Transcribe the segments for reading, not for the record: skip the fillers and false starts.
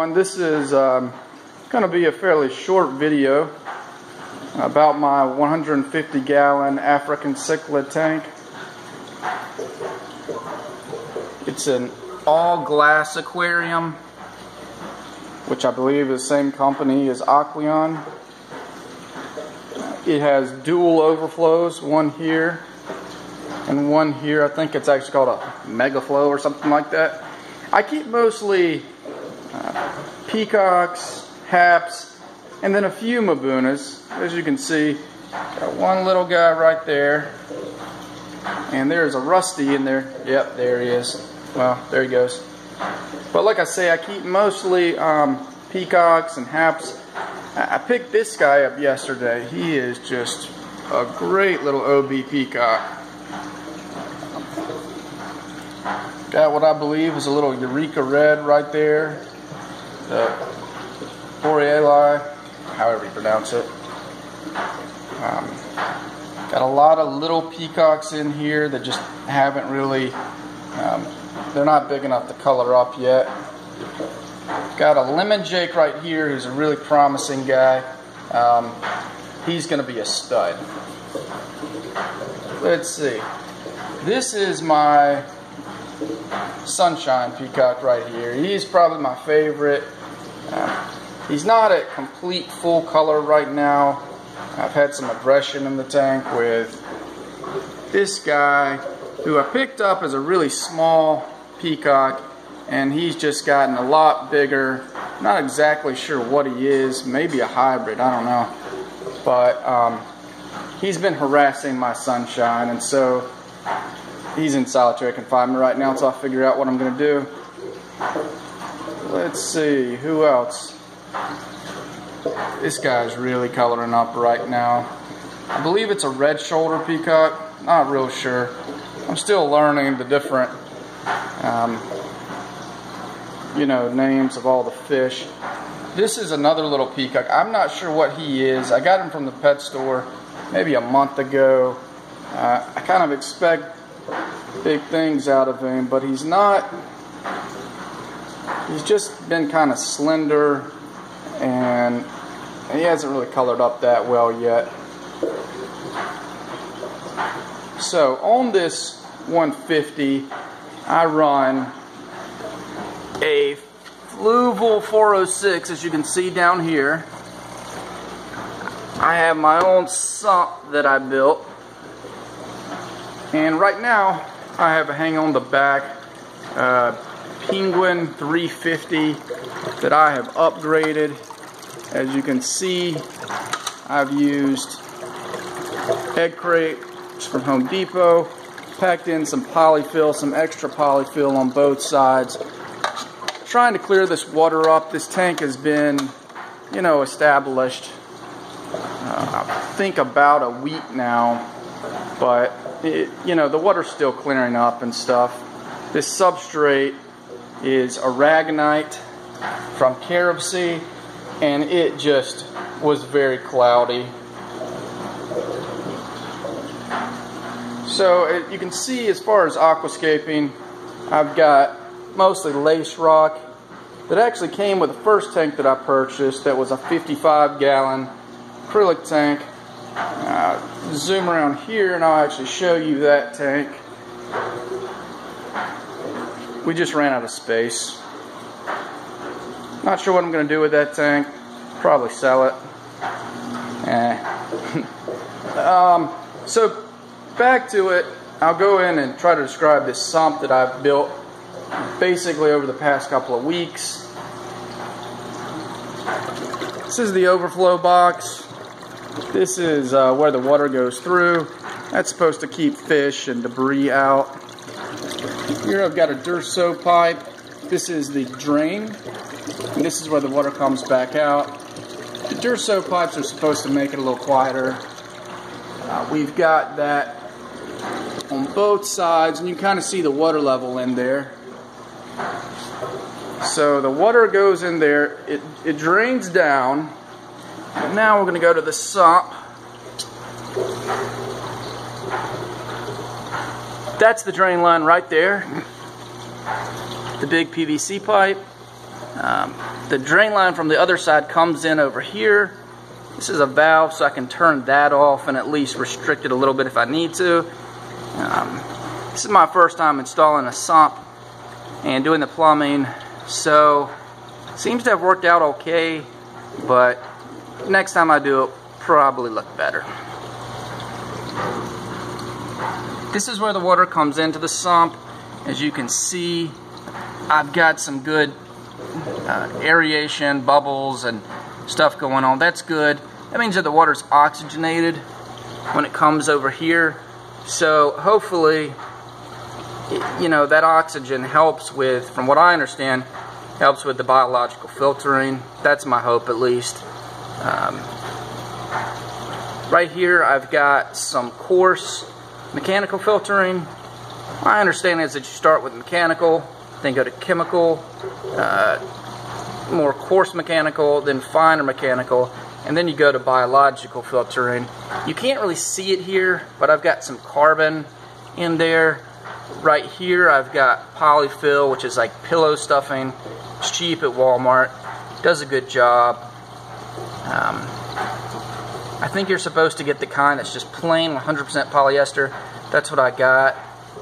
everyone. This is going to be a fairly short video about my 150 gallon African Cichlid tank. It's an all glass aquarium, which I believe is the same company as Aqueon. It has dual overflows, one here and one here. I think it's actually called a mega flow or something like that. I keep mostly peacocks, haps, and then a few mbunas. As you can see, got one little guy right there, and there's a rusty in there. Yep, there he is. Well, there he goes. But like I say, I keep mostly peacocks and haps. I picked this guy up yesterday. He is just a great little OB peacock. Got what I believe is a little Eureka red right there. The Boreali, however you pronounce it. Got a lot of little peacocks in here that just haven't really, they're not big enough to color up yet. Got a lemon jake right here who's a really promising guy. He's going to be a stud. Let's see. This is my sunshine peacock right here. He's probably my favorite. He's not at complete full color right now. I've had some aggression in the tank with this guy who I picked up as a really small peacock, and he's just gotten a lot bigger. Not exactly sure what he is. Maybe a hybrid, I don't know. But he's been harassing my sunshine, and so he's in solitary confinement right now until I figure out what I'm going to do. Let's see, who else? This guy's really coloring up right now. I believe it's a red shoulder peacock. Not real sure. I'm still learning the different names of all the fish. This is another little peacock. I'm not sure what he is. I got him from the pet store maybe a month ago. I kind of expect big things out of him, but he's not. He's just been kind of slender, and he hasn't really colored up that well yet. So on this 150, I run a Fluval 406, as you can see down here. I have my own sump that I built, and right now I have a hang on the back Penguin 350 that I have upgraded. As you can see, I've used egg crate from Home Depot, packed in some polyfill, some extra polyfill on both sides, trying to clear this water up. This tank has been, established I think about a week now, but the water's still clearing up and stuff. This substrate is aragonite from Carib Sea, and it just was very cloudy. So you can see, as far as aquascaping, I've got mostly lace rock that actually came with the first tank that I purchased. That was a 55 gallon acrylic tank. Zoom around here and I'll actually show you that tank. We just ran out of space. Not sure what I'm going to do with that tank. Probably sell it. So back to it. I'll go in and try to describe this sump that I've built basically over the past couple of weeks. This is the overflow box. This is where the water goes through. That's supposed to keep fish and debris out. Here I've got a Durso pipe. This is the drain, and this is where the water comes back out. The Durso pipes are supposed to make it a little quieter. We've got that on both sides, and you kind of see the water level in there. So the water goes in there, it drains down, and now we're going to go to the sump. That's the drain line right there, the big PVC pipe. The drain line from the other side comes in over here. This is a valve, so I can turn that off and at least restrict it a little bit if I need to. This is my first time installing a sump and doing the plumbing, so seems to have worked out okay, but next time I do it, probably look better. This is where the water comes into the sump. As you can see, I've got some good aeration, bubbles, and stuff going on. That's good. That means that the water's oxygenated when it comes over here. So hopefully, you know, that oxygen helps with, from what I understand, helps with the biological filtering. That's my hope, at least. Right here, I've got some coarse mechanical filtering. My understanding is that you start with mechanical, then go to chemical, more coarse mechanical, then finer mechanical, and then you go to biological filtering. You can't really see it here, but I've got some carbon in there. Right here I've got polyfill, which is like pillow stuffing. It's cheap at Walmart. Does a good job. I think you're supposed to get the kind that's just plain 100% polyester. That's what I got.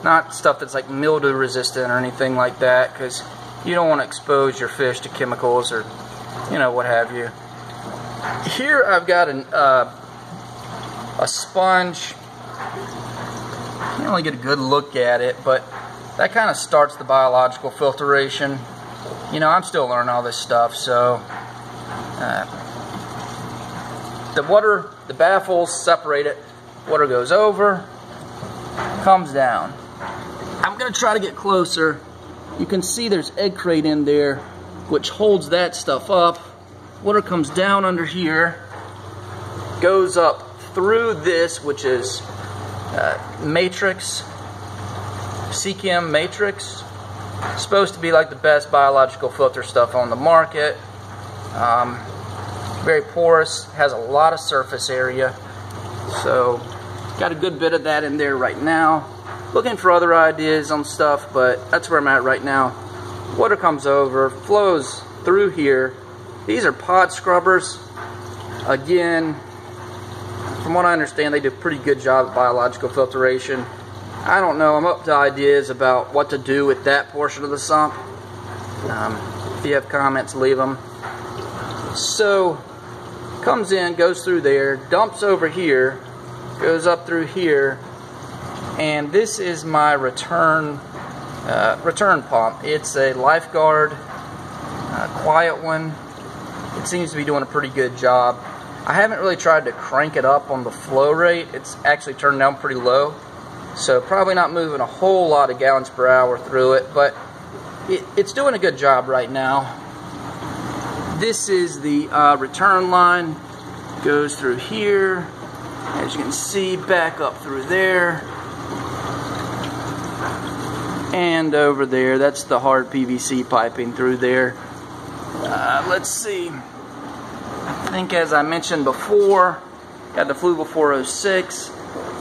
Not stuff that's like mildew resistant or anything like that, because you don't want to expose your fish to chemicals or, you know, what have you. Here I've got a sponge. Can't really get a good look at it, but that kind of starts the biological filtration. You know, I'm still learning all this stuff, so the water, the baffles separate it. Water goes over, comes down. I'm going to try to get closer. You can see there's egg crate in there, which holds that stuff up. Water comes down under here, goes up through this, which is matrix, Cichlid matrix. Supposed to be like the best biological filter stuff on the market. Very porous, has a lot of surface area. So, got a good bit of that in there right now. Looking for other ideas on stuff, but that's where I'm at right now. Water comes over, flows through here. These are pod scrubbers. Again, from what I understand, they do a pretty good job at biological filtration. I don't know, I'm up to ideas about what to do with that portion of the sump. If you have comments, leave them. So, comes in, goes through there, dumps over here, goes up through here, and this is my return pump. It's a Lifeguard, quiet one. It seems to be doing a pretty good job. I haven't really tried to crank it up on the flow rate. It's actually turned down pretty low, so probably not moving a whole lot of gallons per hour through it, but it's doing a good job right now. This is the return line. Goes through here, as you can see, back up through there, and over there. That's the hard PVC piping through there. Let's see. I think, as I mentioned before, got the Fluval 406.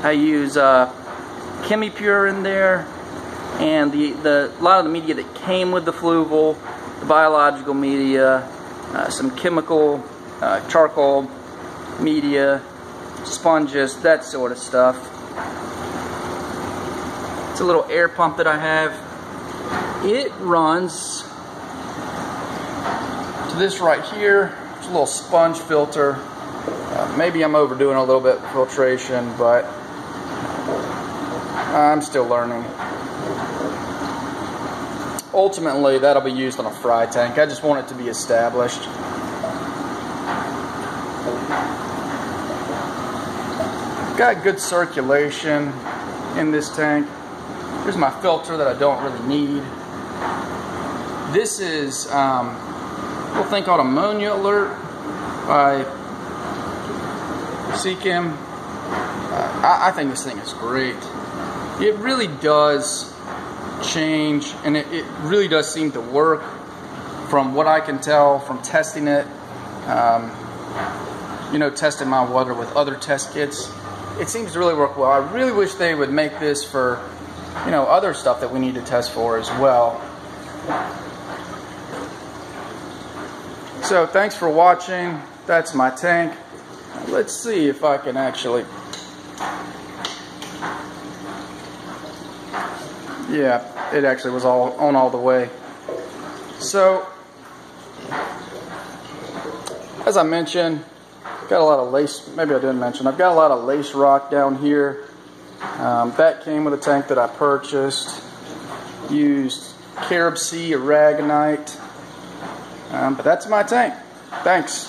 I use ChemiPure in there, and a lot of the media that came with the Fluval, the biological media, some chemical, charcoal media, sponges, that sort of stuff. It's a little air pump that I have. It runs to this right here. It's a little sponge filter. Maybe I'm overdoing a little bit of filtration, but I'm still learning. Ultimately, that'll be used on a fry tank. I just want it to be established. Got good circulation in this tank. Here's my filter that I don't really need. This is a little thing called Ammonia Alert by Cichlid. I think this thing is great. It really does change, and it really does seem to work from what I can tell from testing it. You know, testing my water with other test kits. It seems to really work well. I really wish they would make this for, you know, other stuff that we need to test for as well. So thanks for watching. That's my tank. Let's see if I can actually, yeah, it actually was all the way. So as I mentioned, got a lot of lace, maybe I didn't mention, I've got a lot of lace rock down here. That came with a tank that I purchased. Used carob sea aragonite. But that's my tank. Thanks.